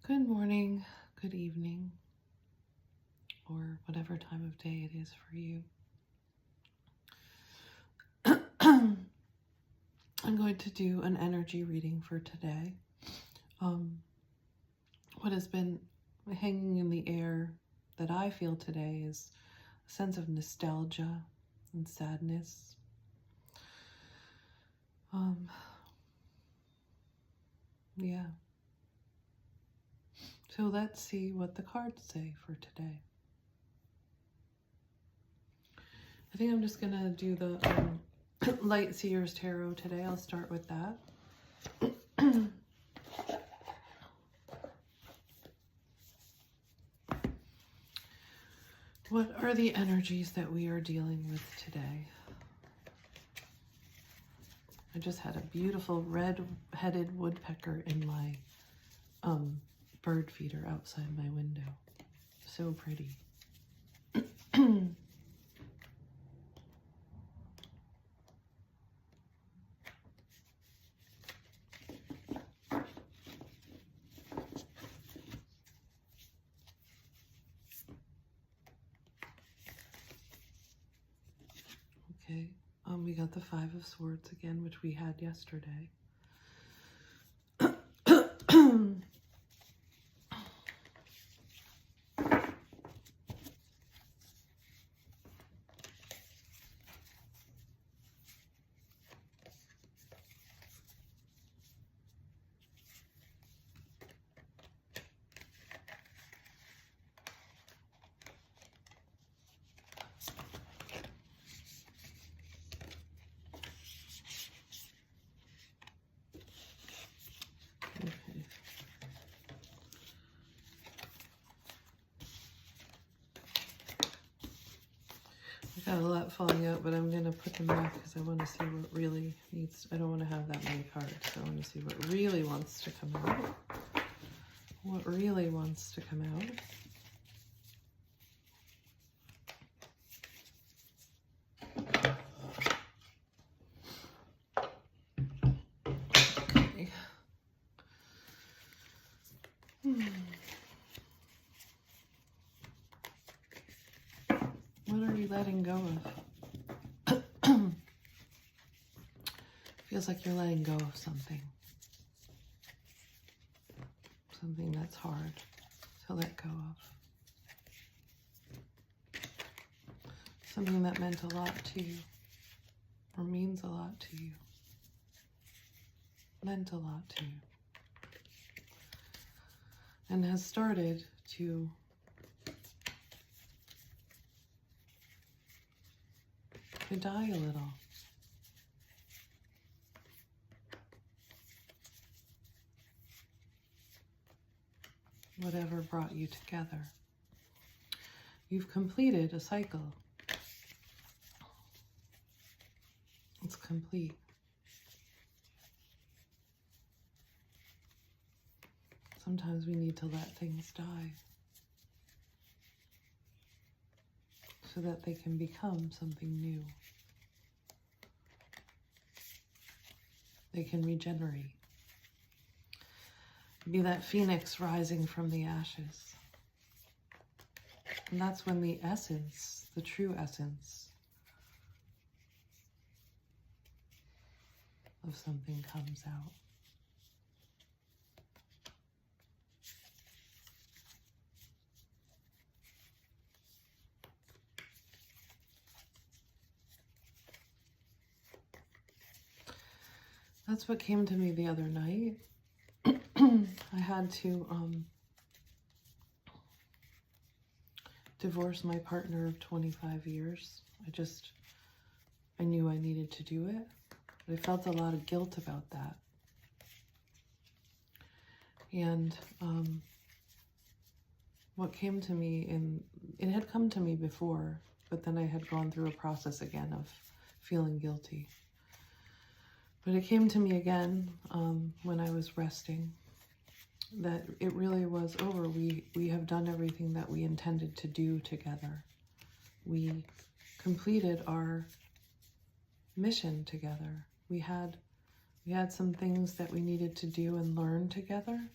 Good morning, good evening, or whatever time of day it is for you. I'm going to do an energy reading for today. What has been hanging in the air that I feel today is a sense of nostalgia and sadness. Yeah. So let's see what the cards say for today. I think I'm just going to do the Light Seers Tarot today. I'll start with that. What are the energies that we are dealing with today? I just had a beautiful red-headed woodpecker in my bird feeder outside my window. So pretty. Okay, we got the Five of Swords again, which we had yesterday. Got a lot falling out, but I'm going to put them back because I want to see what really needs. I don't want to have that many cards, so I want to see what really wants to come out. What really wants to come out. Okay. What are you letting go of? Feels like you're letting go of something. Something that's hard to let go of. Something that meant a lot to you, or means a lot to you. Meant a lot to you. And has started to die a little. Whatever brought you together. You've completed a cycle. It's complete. Sometimes we need to let things die so that they can become something new. They can regenerate. Be that phoenix rising from the ashes. And that's when the essence, the true essence of something comes out. That's what came to me the other night. I had to divorce my partner of 25 years. I knew I needed to do it, but I felt a lot of guilt about that. And what came to me, it had come to me before, but then I had gone through a process again of feeling guilty. But it came to me again when I was resting, that it really was over. We have done everything that we intended to do together. We completed our mission together. We had some things that we needed to do and learn together,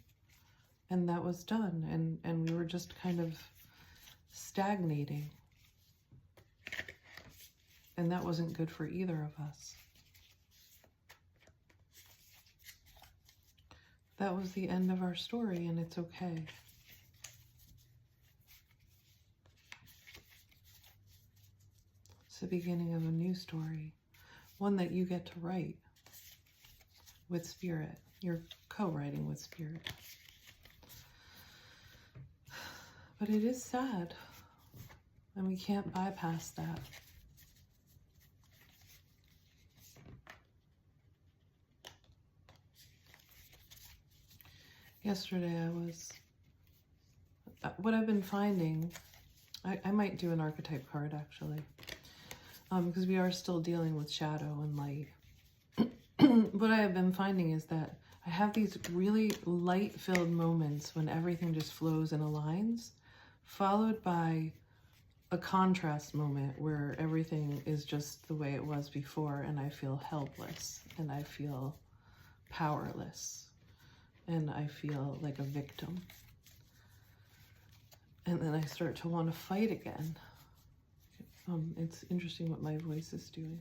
And that was done. And we were just kind of stagnating. And that wasn't good for either of us. That was the end of our story, and it's okay. It's the beginning of a new story, one that you get to write with Spirit. You're co-writing with Spirit. But it is sad, and we can't bypass that. Yesterday what I've been finding, I might do an archetype card actually, because we are still dealing with shadow and light. What I have been finding is that I have these really light-filled moments when everything just flows and aligns, followed by a contrast moment where everything is just the way it was before, and I feel helpless, and I feel powerless, and I feel like a victim. And then I start to want to fight again. It's interesting what my voice is doing.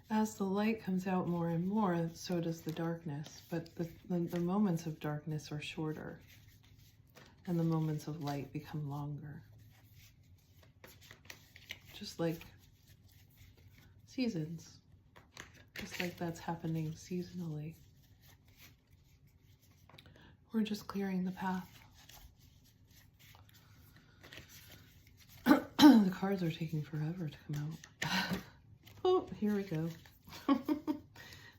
As the light comes out more and more, so does the darkness. But the moments of darkness are shorter, and the moments of light become longer. Just like seasons. Just like that's happening seasonally. We're just clearing the path. The cards are taking forever to come out. Oh, here we go.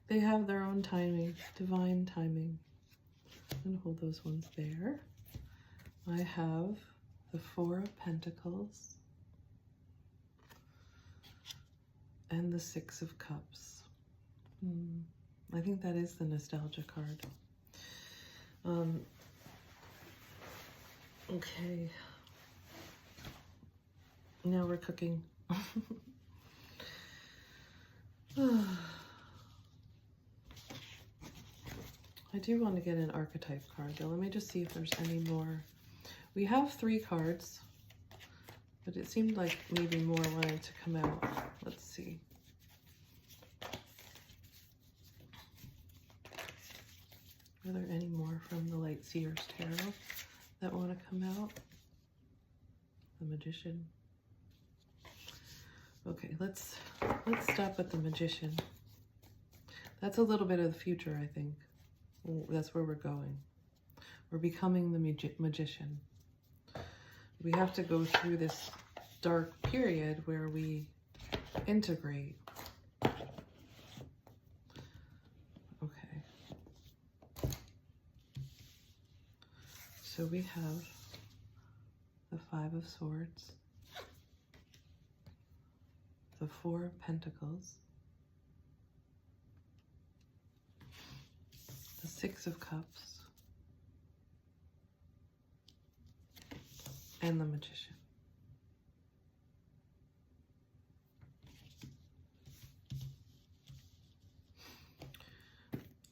They have their own timing, divine timing. I'm going to hold those ones there. I have the Four of Pentacles and the Six of Cups. I think that is the nostalgia card. Okay. Now we're cooking. I do want to get an archetype card though. Let me just see if there's any more. We have 3 cards, but it seemed like maybe more wanted to come out. Let's see. Are there any more from the Light Seer's Tarot that want to come out? The Magician. Okay, let's stop at the Magician. That's a little bit of the future, I think. That's where we're going. We're becoming the magician. We have to go through this dark period where we integrate. Okay. So we have the Five of Swords, the Four of Pentacles, the Six of Cups, and the Magician.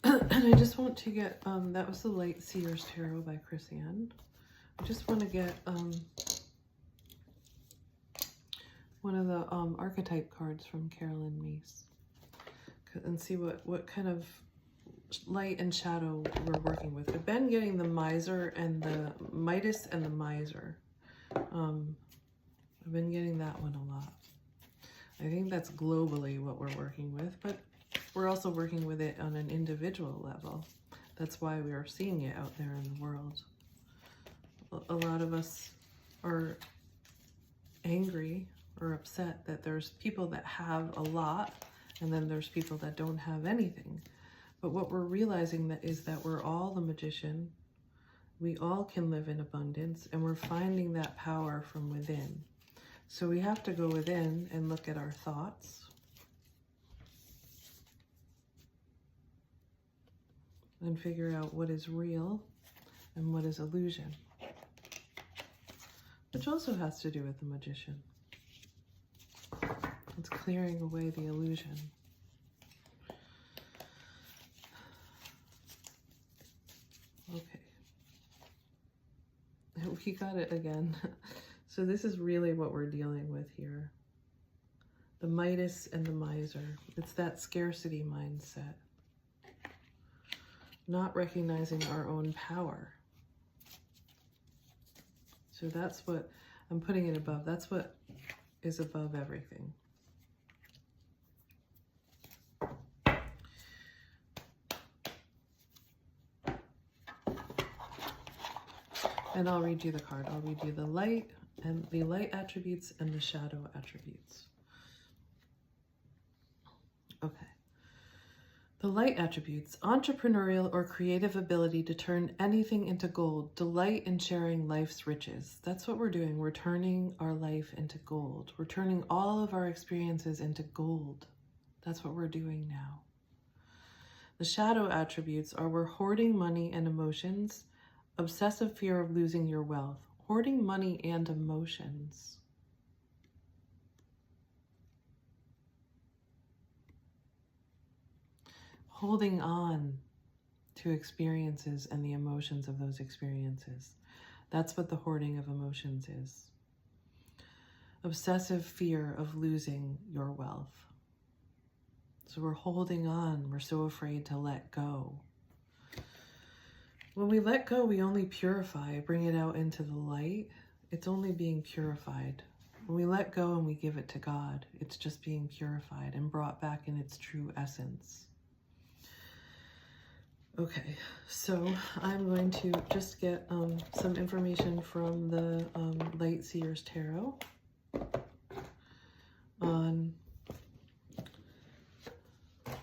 And I just want to get, that was the Light Seer's Tarot by Chris Ann. I just want to get one of the archetype cards from Carolyn Meese and see what kind of light and shadow we're working with. I've been getting the Miser and the Midas and the Miser. I've been getting that one a lot. I think that's globally what we're working with, but we're also working with it on an individual level. That's why we are seeing it out there in the world. A lot of us are angry or upset that there's people that have a lot and then there's people that don't have anything. But what we're realizing that is that we're all the magician. We all can live in abundance, and we're finding that power from within. So we have to go within and look at our thoughts. And figure out what is real and what is illusion. which also has to do with the Magician. It's clearing away the illusion. Okay. We got it again. So this is really what we're dealing with here. The Midas and the Miser. It's that scarcity mindset. Not recognizing our own power. So that's what I'm putting it above. That's what is above everything. And I'll read you the card. I'll read you the light and the light attributes and the shadow attributes. Okay. The light attributes: entrepreneurial or creative ability to turn anything into gold, delight in sharing life's riches. That's what we're doing. We're turning our life into gold. We're turning all of our experiences into gold. That's what we're doing now. The shadow attributes are: we're hoarding money and emotions, obsessive fear of losing your wealth, hoarding money and emotions. Holding on to experiences and the emotions of those experiences. That's what the hoarding of emotions is. Obsessive fear of losing your wealth. So we're holding on. We're so afraid to let go. When we let go, we only purify, bring it out into the light. It's only being purified. When we let go and we give it to God, it's just being purified and brought back in its true essence. Okay, so I'm going to just get some information from the Light Seers Tarot on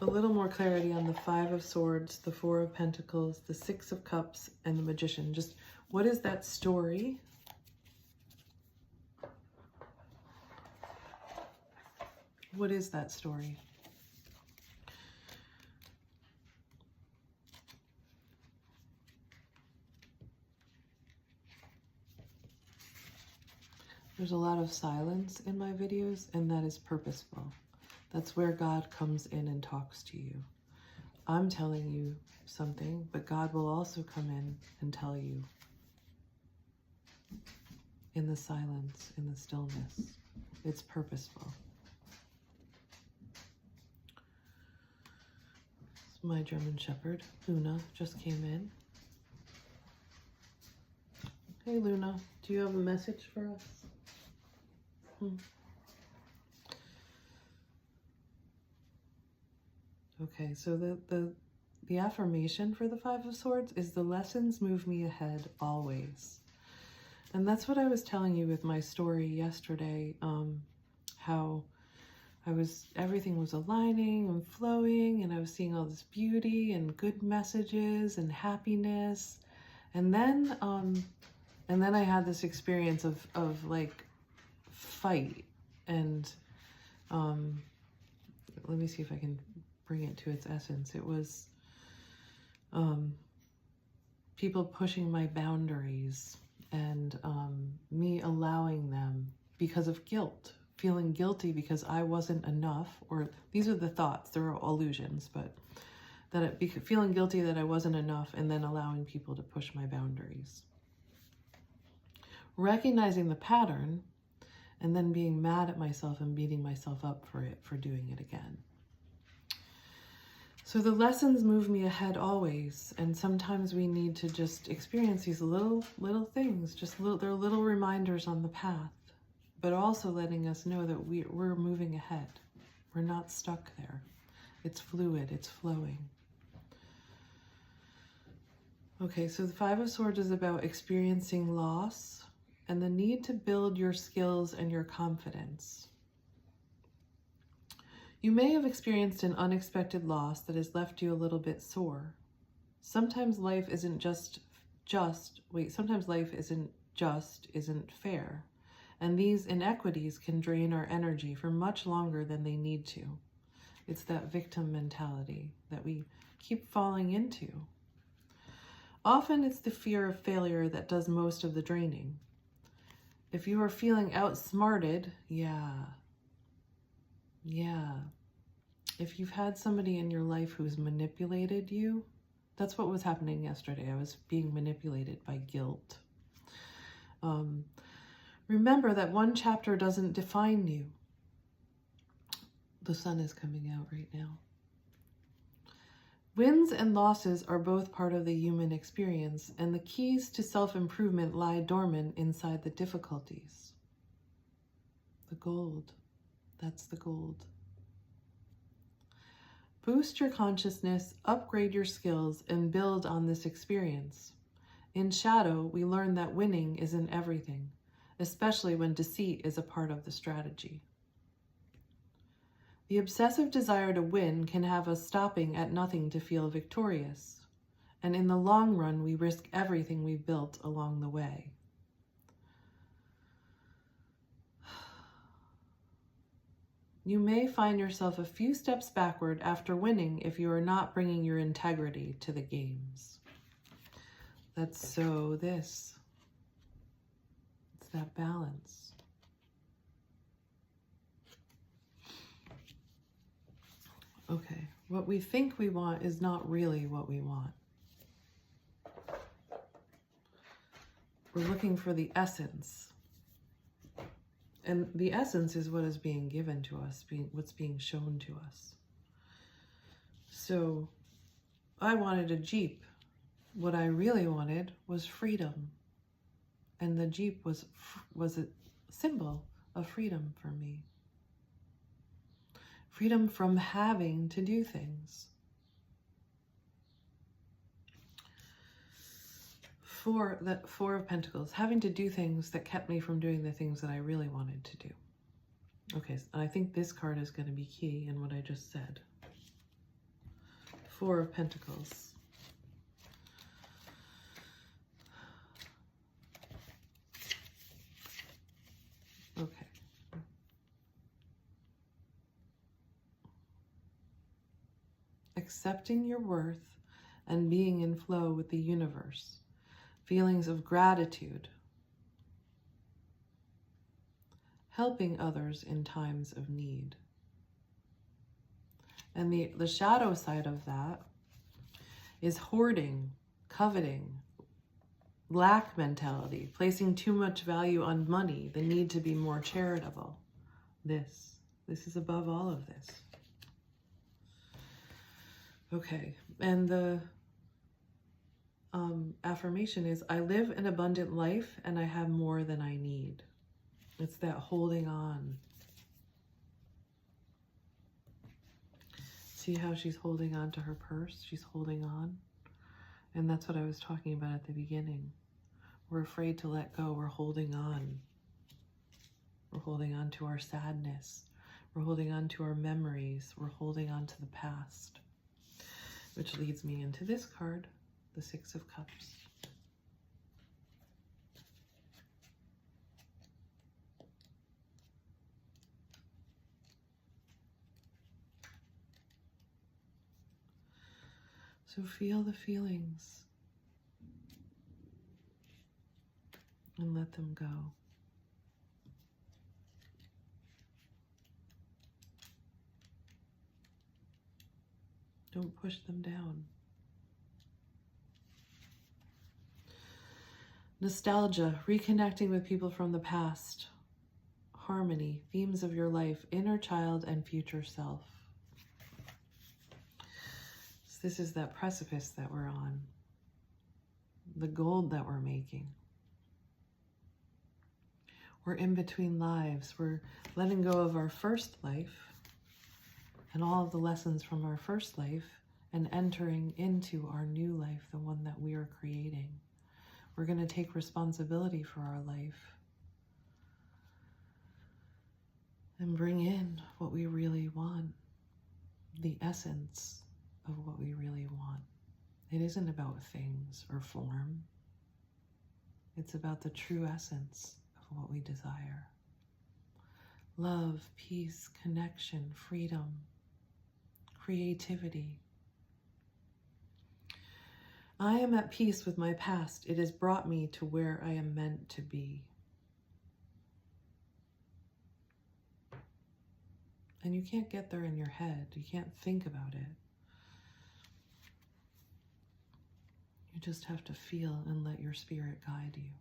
a little more clarity on the Five of Swords, the Four of Pentacles, the Six of Cups, and the Magician. Just what is that story? What is that story? There's a lot of silence in my videos, and that is purposeful. That's where God comes in and talks to you. I'm telling you something, but God will also come in and tell you in the silence, in the stillness. It's purposeful. My German Shepherd, Luna, just came in. Hey Luna, do you have a message for us? Okay, so the affirmation for the Five of Swords is: the lessons move me ahead always. And that's what I was telling you with my story yesterday, how everything was aligning and flowing, and I was seeing all this beauty and good messages and happiness. And then I had this experience of like fight, and let me see if I can bring it to its essence. It was people pushing my boundaries and me allowing them because of guilt, feeling guilty because I wasn't enough, or these are the thoughts, they're illusions, but feeling guilty that I wasn't enough, and then allowing people to push my boundaries. Recognizing the pattern, and then being mad at myself and beating myself up for doing it again. So the lessons move me ahead always, and sometimes we need to just experience these little things, they're little reminders on the path, but also letting us know that we're moving ahead. We're not stuck there. It's fluid, it's flowing. Okay, so the Five of Swords is about experiencing loss and the need to build your skills and your confidence. You may have experienced an unexpected loss that has left you a little bit sore. Sometimes life isn't isn't fair. And these inequities can drain our energy for much longer than they need to. It's that victim mentality that we keep falling into. Often it's the fear of failure that does most of the draining. If you are feeling outsmarted, yeah. If you've had somebody in your life who's manipulated you, that's what was happening yesterday. I was being manipulated by guilt. Remember that one chapter doesn't define you. The sun is coming out right now. Wins and losses are both part of the human experience, and the keys to self-improvement lie dormant inside the difficulties. The gold. That's the gold. Boost your consciousness, upgrade your skills, and build on this experience. In shadow, we learn that winning isn't everything, especially when deceit is a part of the strategy. The obsessive desire to win can have us stopping at nothing to feel victorious, and in the long run, we risk everything we've built along the way. You may find yourself a few steps backward after winning if you are not bringing your integrity to the games. That's so this. It's that balance. Okay, what we think we want is not really what we want. We're looking for the essence. And the essence is what is being given to us, what's being shown to us. So I wanted a Jeep. What I really wanted was freedom. And the Jeep was a symbol of freedom for me. Freedom from having to do things. Four of Pentacles, having to do things that kept me from doing the things that I really wanted to do. Okay, and I think this card is going to be key in what I just said. Four of Pentacles. Okay. Accepting your worth and being in flow with the universe. Feelings of gratitude. Helping others in times of need. And the shadow side of that is hoarding, coveting, lack mentality, placing too much value on money, the need to be more charitable. This is above all of this. Okay, and the affirmation is, I live an abundant life and I have more than I need. It's that holding on. See how she's holding on to her purse? She's holding on. And that's what I was talking about at the beginning. We're afraid to let go. We're holding on. We're holding on to our sadness. We're holding on to our memories. We're holding on to the past. Which leads me into this card, the Six of Cups. So feel the feelings and let them go. Don't push them down. Nostalgia, reconnecting with people from the past. Harmony, themes of your life, inner child and future self. So this is that precipice that we're on. The gold that we're making. We're in between lives. We're letting go of our first life and all of the lessons from our first life and entering into our new life, the one that we are creating. We're going to take responsibility for our life and bring in what we really want, the essence of what we really want. It isn't about things or form. It's about the true essence of what we desire. Love, peace, connection, freedom, creativity. I am at peace with my past. It has brought me to where I am meant to be. And you can't get there in your head. You can't think about it. You just have to feel and let your spirit guide you.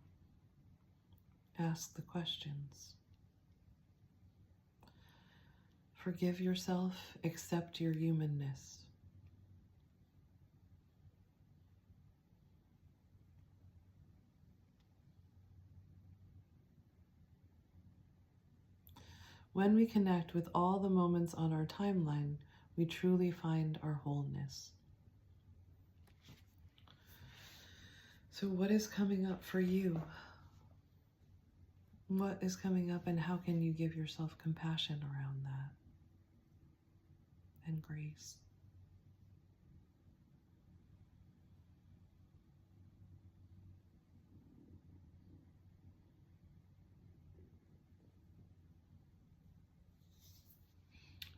Ask the questions. Forgive yourself, accept your humanness. When we connect with all the moments on our timeline, we truly find our wholeness. So what is coming up for you? What is coming up, and how can you give yourself compassion around that and grace?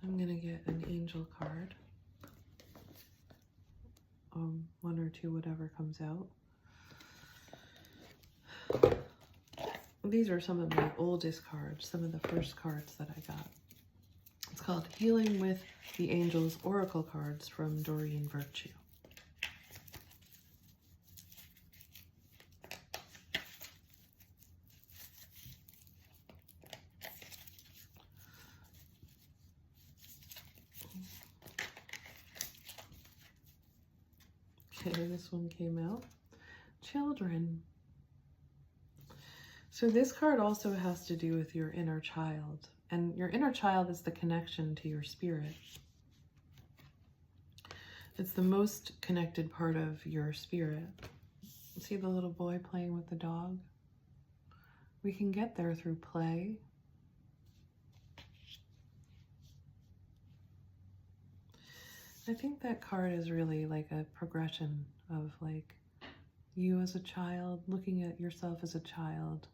I'm going to get an angel card. One or two, whatever comes out. These are some of my oldest cards, some of the first cards that I got. It's called Healing with the Angels Oracle Cards from Doreen Virtue. Okay, this one came out. Children. So this card also has to do with your inner child. And your inner child is the connection to your spirit. It's the most connected part of your spirit. See the little boy playing with the dog? We can get there through play. I think that card is really like a progression of like you as a child, looking at yourself as a child.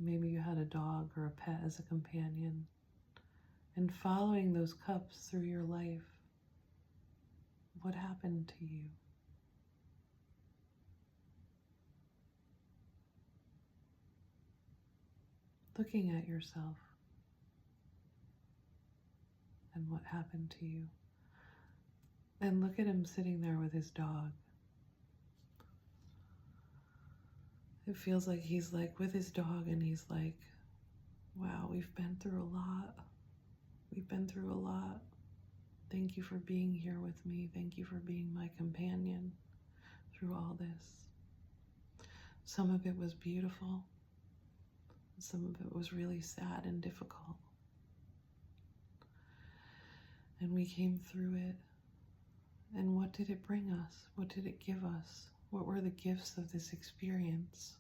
Maybe you had a dog or a pet as a companion, and following those cups through your life. What happened to you? Looking at yourself and what happened to you. And look at him sitting there with his dog. It feels like he's like with his dog and he's like, wow, we've been through a lot. We've been through a lot. Thank you for being here with me. Thank you for being my companion through all this. Some of it was beautiful. Some of it was really sad and difficult. And we came through it. And what did it bring us? What did it give us? What were the gifts of this experience?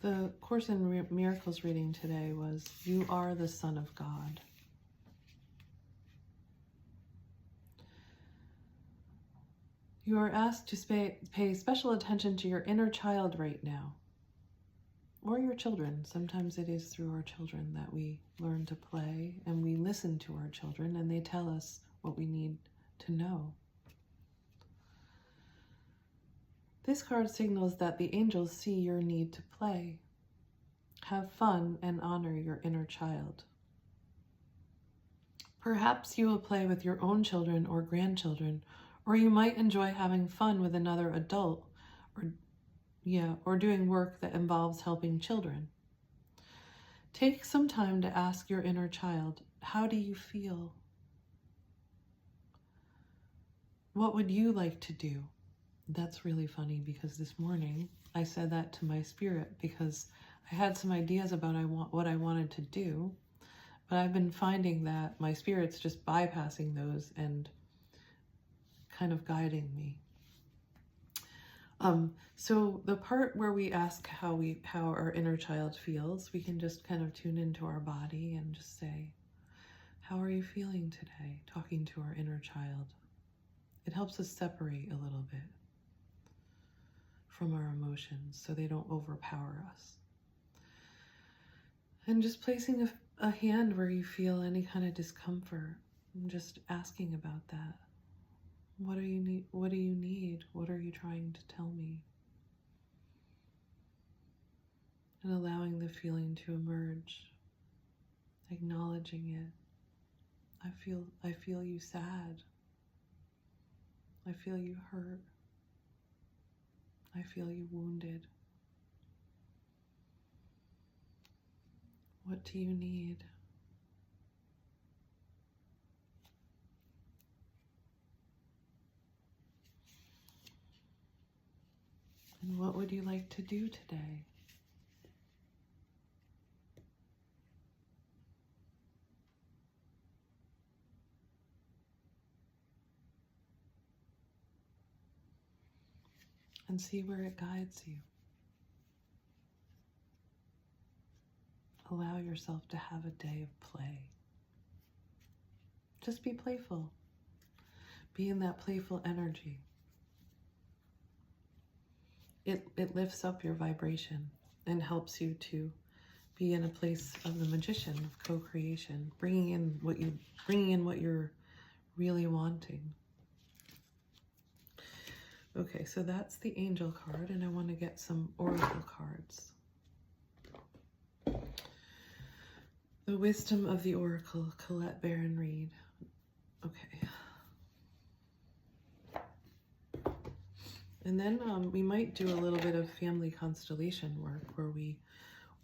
The Course in Miracles reading today was, you are the Son of God. You are asked to pay special attention to your inner child right now, or your children. Sometimes it is through our children that we learn to play, and we listen to our children, and they tell us what we need to know. This card signals that the angels see your need to play. Have fun and honor your inner child. Perhaps you will play with your own children or grandchildren, or you might enjoy having fun with another adult, or doing work that involves helping children. Take some time to ask your inner child, how do you feel? What would you like to do? That's really funny because this morning I said that to my spirit because I had some ideas about what I wanted to do, but I've been finding that my spirit's just bypassing those and kind of guiding me. So the part where we ask how our inner child feels, we can just kind of tune into our body and just say, how are you feeling today? Talking to our inner child. It helps us separate a little bit from our emotions so they don't overpower us. And just placing a hand where you feel any kind of discomfort and just asking about that. What do you need? What do you need? What are you trying to tell me? And allowing the feeling to emerge, acknowledging it. I feel you sad. I feel you hurt. I feel you wounded. What do you need? And what would you like to do today? And see where it guides you. Allow yourself to have a day of play. Just be playful. Be in that playful energy. It lifts up your vibration and helps you to be in a place of the magician, of co-creation, bringing in what you're really wanting. Okay, so that's the angel card, and I want to get some oracle cards. The Wisdom of the Oracle, Colette Baron Reed. Okay. And then we might do a little bit of family constellation work where we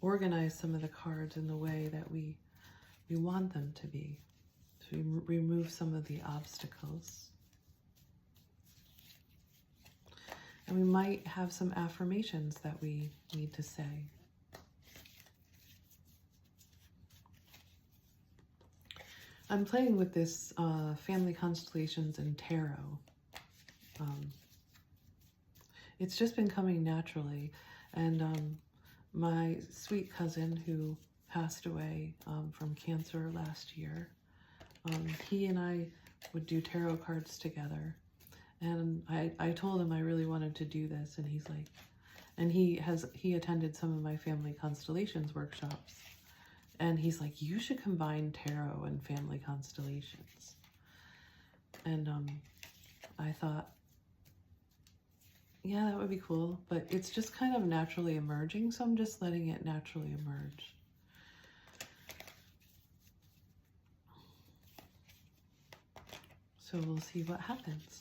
organize some of the cards in the way that we want them to be. So we remove some of the obstacles. And we might have some affirmations that we need to say. I'm playing with this Family Constellations and Tarot. It's just been coming naturally. And my sweet cousin who passed away from cancer last year, he and I would do tarot cards together. And I told him I really wanted to do this, and he's like, and he attended some of my Family Constellations workshops, and he's like, you should combine tarot and family constellations. And I thought, yeah, that would be cool, but it's just kind of naturally emerging, so I'm just letting it naturally emerge. So we'll see what happens.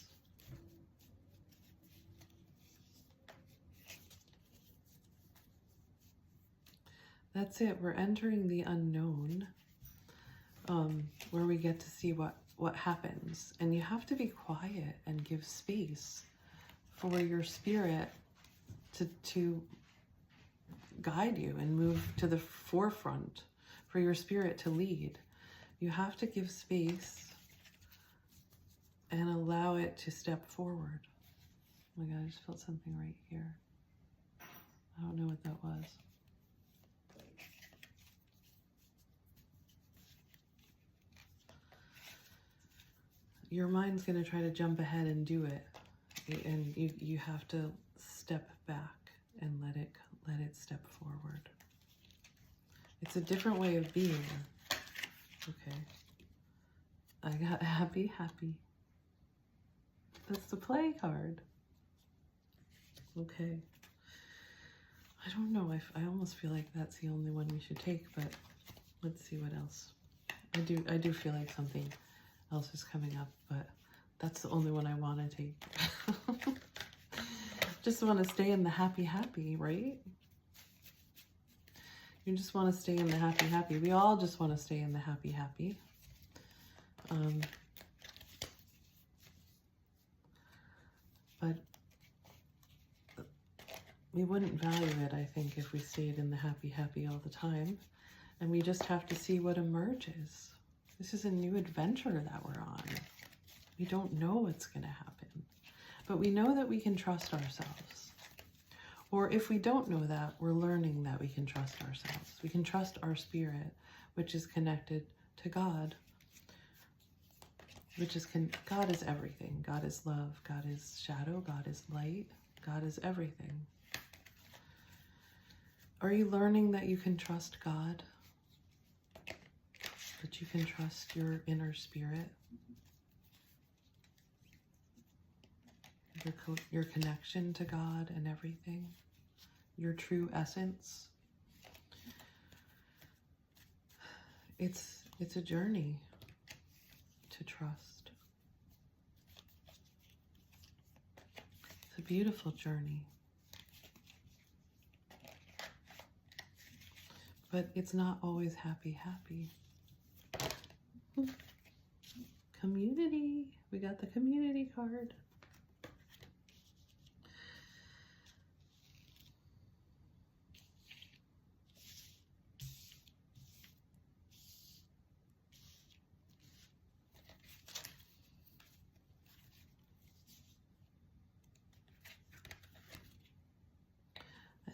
That's it. We're entering the unknown, where we get to see what happens. And you have to be quiet and give space for your spirit to guide you and move to the forefront, for your spirit to lead. You have to give space and allow it to step forward. Oh my God, I just felt something right here. I don't know what that was. Your mind's going to try to jump ahead and do it. And you have to step back and let it step forward. It's a different way of being. Okay. I got happy. That's the play card. Okay. I don't know. I almost feel like that's the only one we should take, but let's see what else. I do feel like something else is coming up, but that's the only one I want to take. Just want to stay in the happy, right? You just want to stay in the happy. We all just want to stay in the happy. But we wouldn't value it, I think, if we stayed in the happy all the time. And we just have to see what emerges. This is a new adventure that we're on. We don't know what's going to happen, but we know that we can trust ourselves. Or if we don't know that, we're learning that we can trust ourselves. We can trust our spirit, which is connected to God, God is everything. God is love. God is shadow. God is light. God is everything. Are you learning that you can trust God? That you can trust your inner spirit? Your connection to God and everything? Your true essence? It's a journey to trust. It's a beautiful journey. But it's not always happy. Community. We got the community card.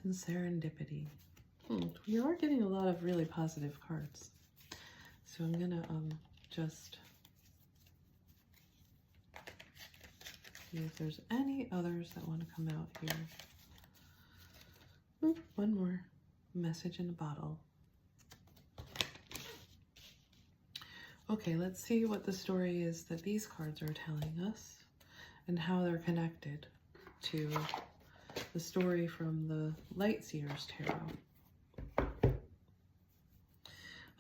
And serendipity. We are getting a lot of really positive cards. So I'm gonna just see if there's any others that want to come out here. One more. Message in a bottle. Okay, let's see what the story is that these cards are telling us and how they're connected to the story from the Lightseer's Tarot.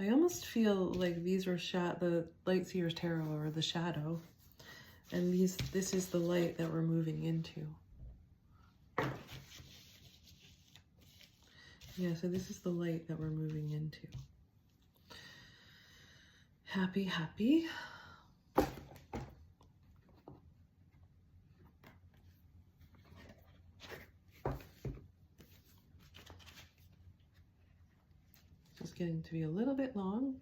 I almost feel like these are the Lightseer's Tarot or the shadow, and this is the light that we're moving into. Yeah, so this is the light that we're moving into. Happy. Just getting to be a little bit long.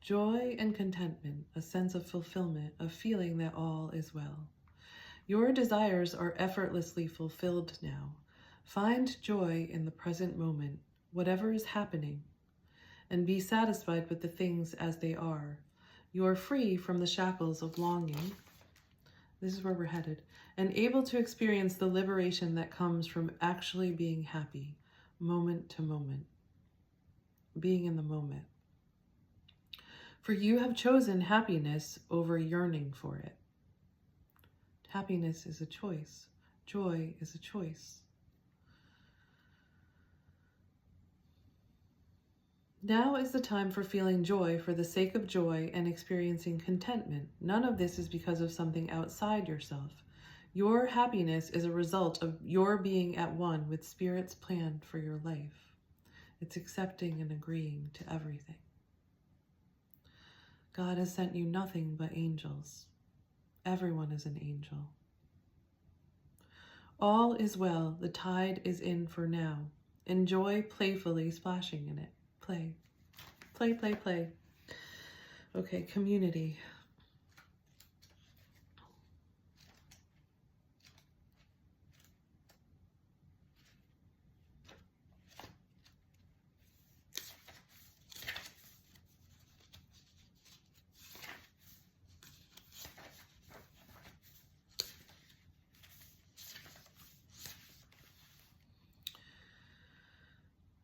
Joy and contentment, a sense of fulfillment, a feeling that all is well. Your desires are effortlessly fulfilled now. Find joy in the present moment, whatever is happening, and be satisfied with the things as they are. You are free from the shackles of longing. This is where we're headed. And able to experience the liberation that comes from actually being happy, moment to moment. Being in the moment. For you have chosen happiness over yearning for it. Happiness is a choice. Joy is a choice. Now is the time for feeling joy for the sake of joy and experiencing contentment. None of this is because of something outside yourself. Your happiness is a result of your being at one with Spirit's plan for your life. It's accepting and agreeing to everything. God has sent you nothing but angels. Everyone is an angel. All is well. The tide is in for now. Enjoy playfully splashing in it. Play. Okay, community.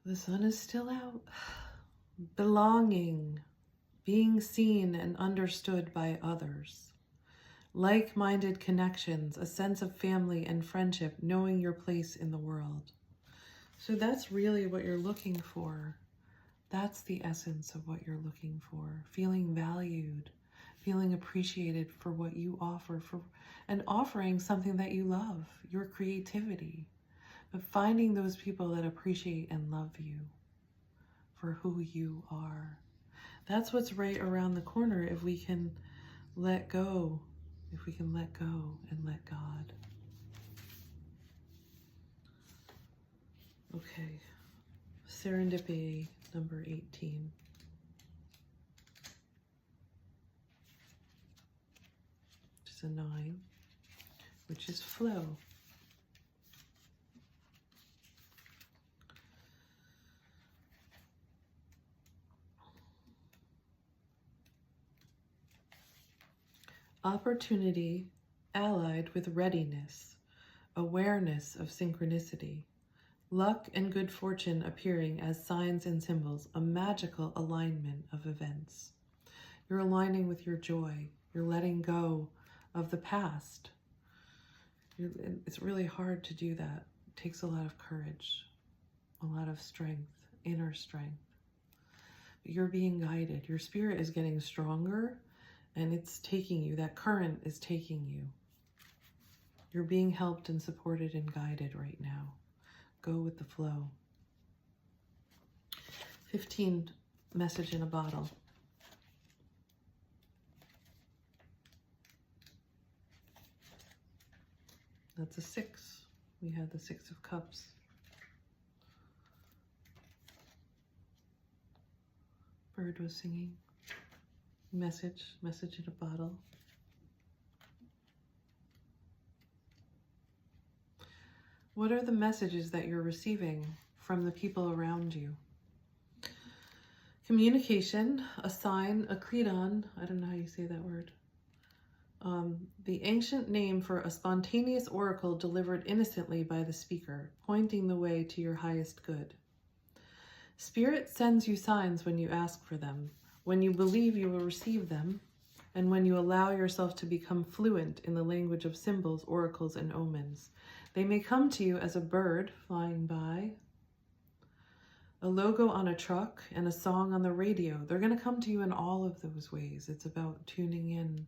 The sun is still out. Belonging, being seen and understood by others. Like-minded connections, a sense of family and friendship, knowing your place in the world. So that's really what you're looking for. That's the essence of what you're looking for. Feeling valued, feeling appreciated for what you offer, and offering something that you love, your creativity. But finding those people that appreciate and love you for who you are. That's what's right around the corner if we can let go, and let God. Okay, serendipity number 18. Which is a 9, which is flow. Opportunity allied with readiness, awareness of synchronicity, luck and good fortune appearing as signs and symbols, a magical alignment of events. You're aligning with your joy. You're letting go of the past. It's really hard to do that. It takes a lot of courage, a lot of strength, inner strength. But you're being guided. Your spirit is getting stronger and it's taking you. That current is taking you. You're being helped and supported and guided right now. Go with the flow. 15, message in a bottle. That's a 6. We had the 6 of Cups. Bird was singing. Message in a bottle. What are the messages that you're receiving from the people around you? Communication, a sign, a Credon, I don't know how you say that word. The ancient name for a spontaneous oracle delivered innocently by the speaker, pointing the way to your highest good. Spirit sends you signs when you ask for them, when you believe you will receive them, and when you allow yourself to become fluent in the language of symbols, oracles, and omens. They may come to you as a bird flying by, a logo on a truck, and a song on the radio. They're going to come to you in all of those ways. It's about tuning in.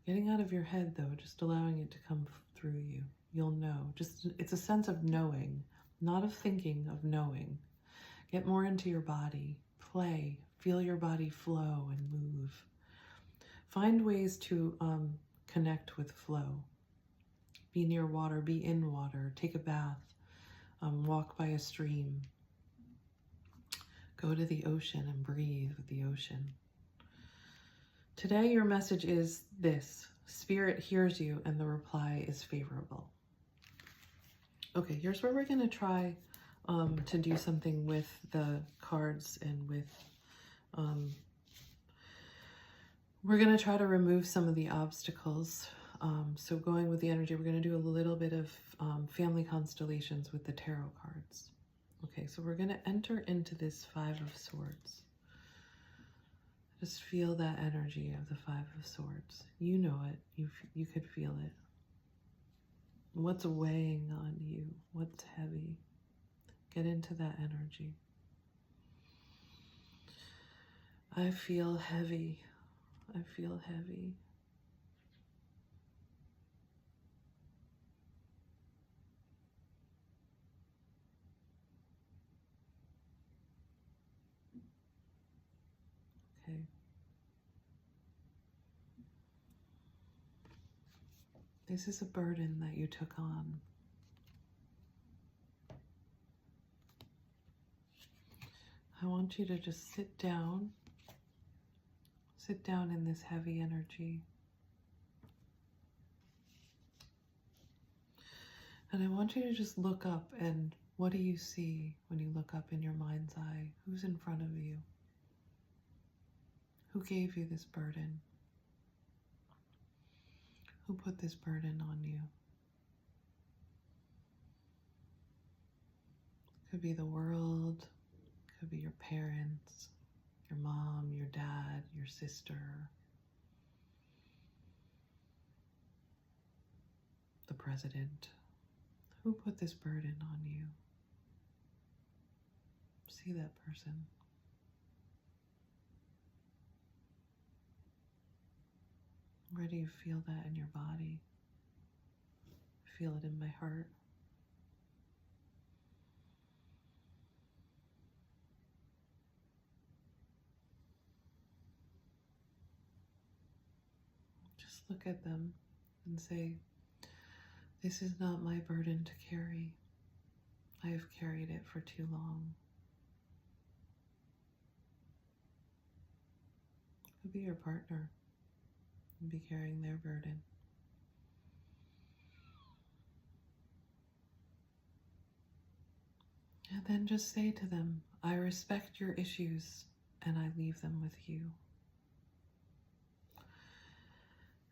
Getting out of your head, though, just allowing it to come through you. You'll know. It's a sense of knowing, not of thinking, of knowing. Get more into your body. Play. Feel your body flow and move. Find ways to connect with flow. Be near water, be in water, take a bath, walk by a stream. Go to the ocean and breathe with the ocean. Today, your message is this: Spirit hears you and the reply is favorable. Okay, here's where we're going to try to do something with the cards and with, we're going to try to remove some of the obstacles. So going with the energy, we're going to do a little bit of family constellations with the tarot cards. Okay, so we're going to enter into this 5 of Swords. Just feel that energy of the 5 of Swords. You know it. You could feel it. What's weighing on you? What's heavy? Get into that energy. I feel heavy. I feel heavy. Okay. This is a burden that you took on. I want you to just sit down in this heavy energy. And I want you to just look up, and what do you see when you look up in your mind's eye? Who's in front of you? Who gave you this burden? Who put this burden on you? Could be the world, could be your parents, your mom, your dad, your sister, the president. Who put this burden on you? See that person. Where do you feel that in your body? Feel it in my heart. Just look at them and say, this is not my burden to carry. I have carried it for too long. Could be your partner and be carrying their burden. And then just say to them, I respect your issues and I leave them with you.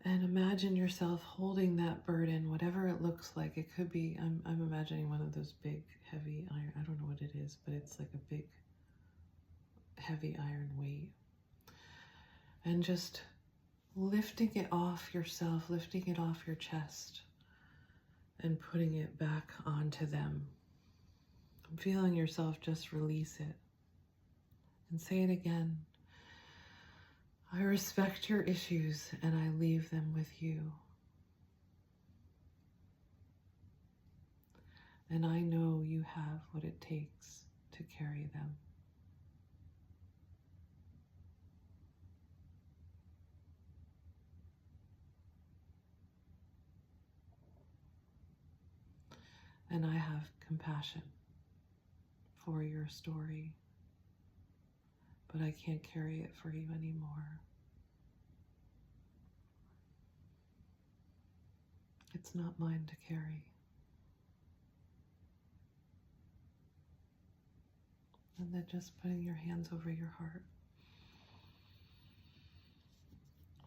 And imagine yourself holding that burden, whatever it looks like. It could be, I'm imagining one of those big, heavy iron, I don't know what it is, but it's like a big, heavy iron weight. And just lifting it off yourself, lifting it off your chest, and putting it back onto them. Feeling yourself just release it. And say it again. I respect your issues and I leave them with you. And I know you have what it takes to carry them. And I have compassion for your story, but I can't carry it for you anymore. It's not mine to carry. And then just putting your hands over your heart.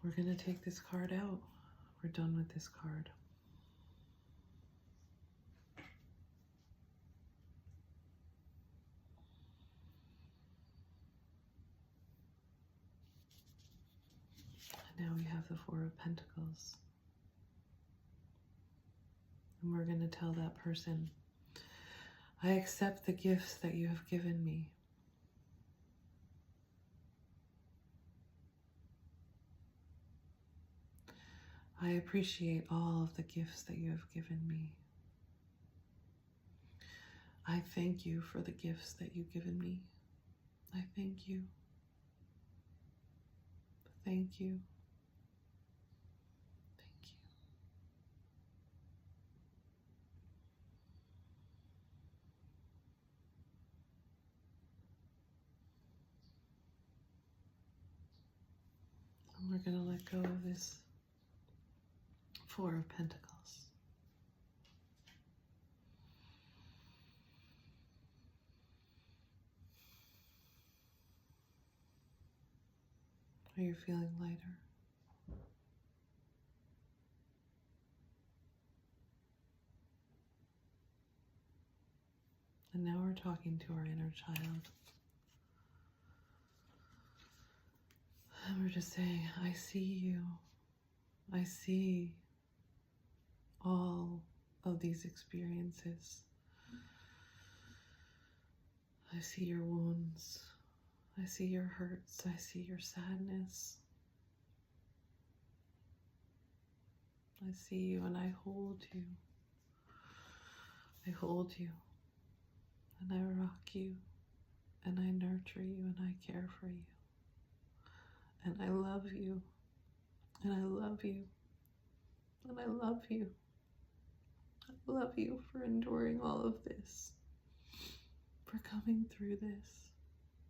We're going to take this card out. We're done with this card. And now we have the Four of Pentacles. And we're going to tell that person, I accept the gifts that you have given me. I appreciate all of the gifts that you have given me. I thank you for the gifts that you've given me. I thank you. Thank you. Thank you. And we're going to let go of this Four of Pentacles. Are you feeling lighter? And now we're talking to our inner child. And we're just saying, I see you. I see all of these experiences. I see your wounds. I see your hurts. I see your sadness. I see you and I hold you. I hold you and I rock you and I nurture you and I care for you. And I love you and I love you and I love you. I love you for enduring all of this, for coming through this.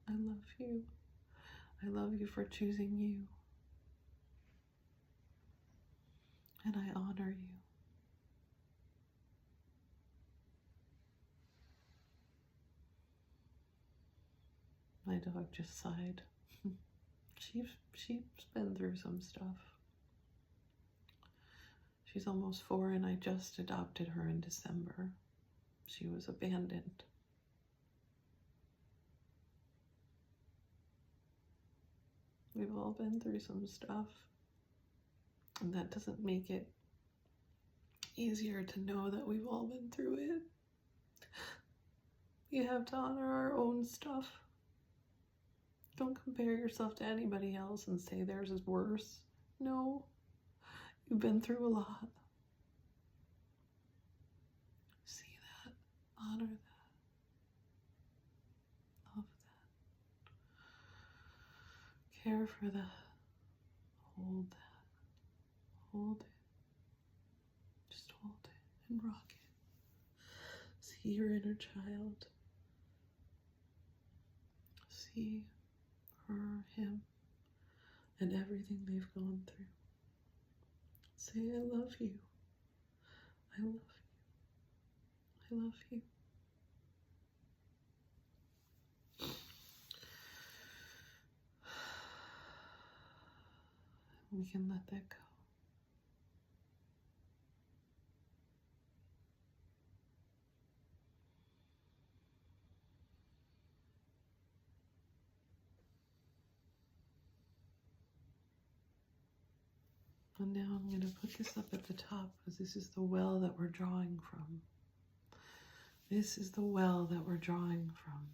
I love you. I love you for choosing you. And I honor you. My dog just sighed. She's been through some stuff. She's almost 4 and I just adopted her in December. She was abandoned. We've all been through some stuff. And that doesn't make it easier to know that we've all been through it. We have to honor our own stuff. Don't compare yourself to anybody else and say theirs is worse. No, you've been through a lot. See that, honor that, love that, care for that, hold that, hold it, just hold it and rock it. See your inner child. See her, him, and everything they've gone through. Say, I love you. I love you. I love you. You can let that go. And now I'm going to put this up at the top because this is the well that we're drawing from. This is the well that we're drawing from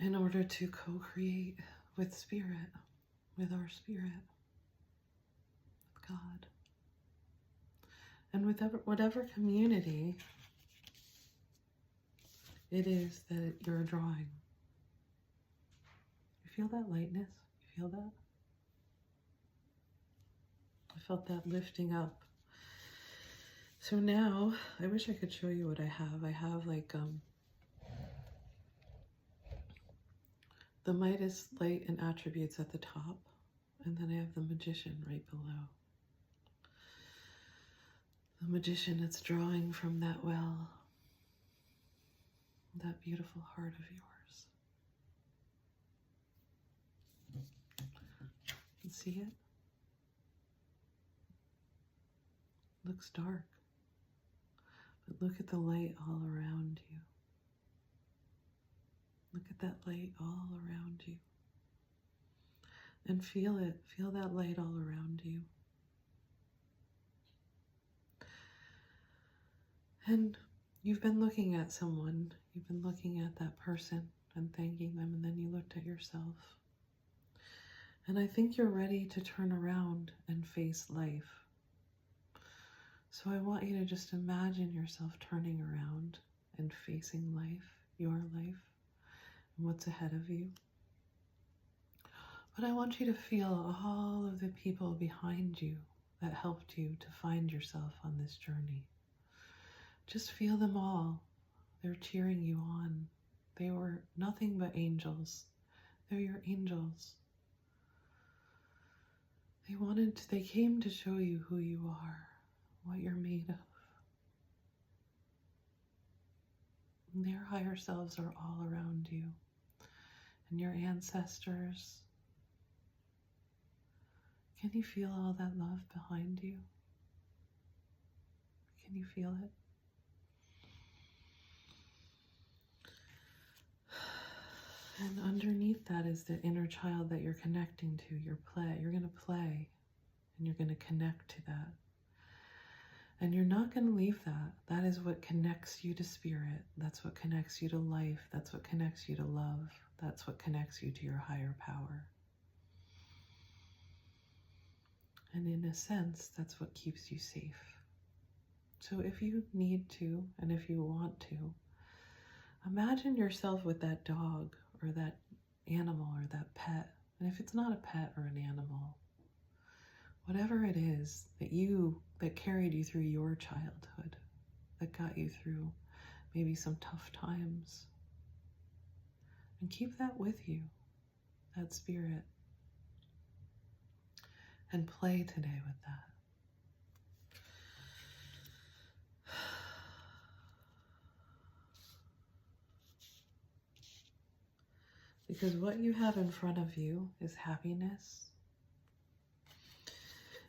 in order to co-create with Spirit, with our Spirit, with God, and with whatever community it is that you're drawing. You feel that lightness? You feel that? I felt that lifting up. So now, I wish I could show you what I have. I have like the Midas light and attributes at the top, and then I have the Magician right below. The Magician that's drawing from that well, that beautiful heart of yours. You see it? Looks dark, but look at the light all around you. Look at that light all around you. And feel it. Feel that light all around you. And you've been looking at someone. You've been looking at that person and thanking them, and then you looked at yourself. And I think you're ready to turn around and face life. So I want you to just imagine yourself turning around and facing life, your life, and what's ahead of you. But I want you to feel all of the people behind you that helped you to find yourself on this journey. Just feel them all. They're cheering you on. They were nothing but angels. They're your angels. They came to show you who you are, what you're made of. And their higher selves are all around you. And your ancestors. Can you feel all that love behind you? Can you feel it? And underneath that is the inner child that you're connecting to, your play. You're going to play and you're going to connect to that. And you're not going to leave that. That is what connects you to Spirit. That's what connects you to life. That's what connects you to love. That's what connects you to your higher power. And in a sense, that's what keeps you safe. So if you need to, and if you want to, imagine yourself with that dog or that animal or that pet. And if it's not a pet or an animal, whatever it is that carried you through your childhood, that got you through maybe some tough times, and keep that with you, that spirit, and play today with that. Because what you have in front of you is happiness,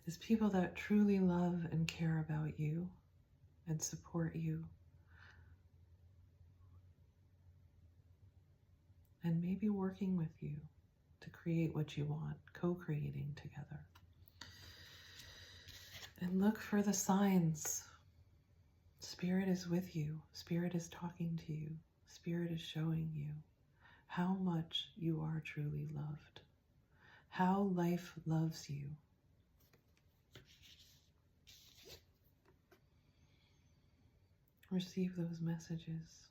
is people that truly love and care about you and support you, and maybe working with you to create what you want, co-creating together. And look for the signs. Spirit is with you. Spirit is talking to you. Spirit is showing you how much you are truly loved, how life loves you. Receive those messages,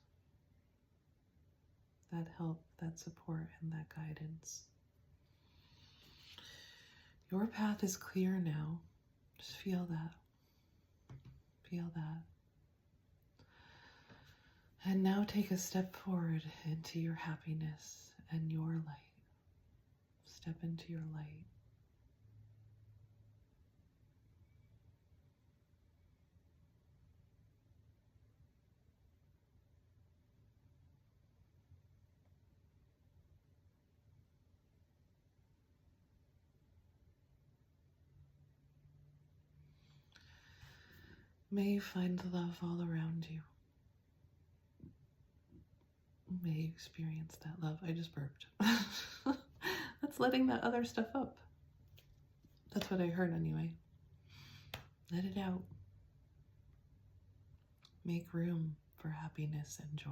that help, that support, and that guidance. Your path is clear now. Just feel that. Feel that. And now take a step forward into your happiness and your light. Step into your light. May you find love all around you. May you experience that love. I just burped. That's letting that other stuff up. That's what I heard anyway. Let it out. Make room for happiness and joy.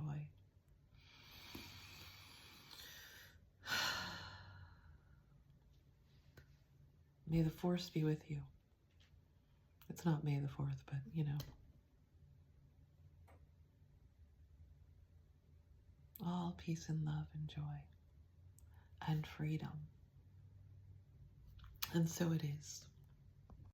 May the force be with you. It's not May the 4th, but you know. All peace and love and joy and freedom. And so it is.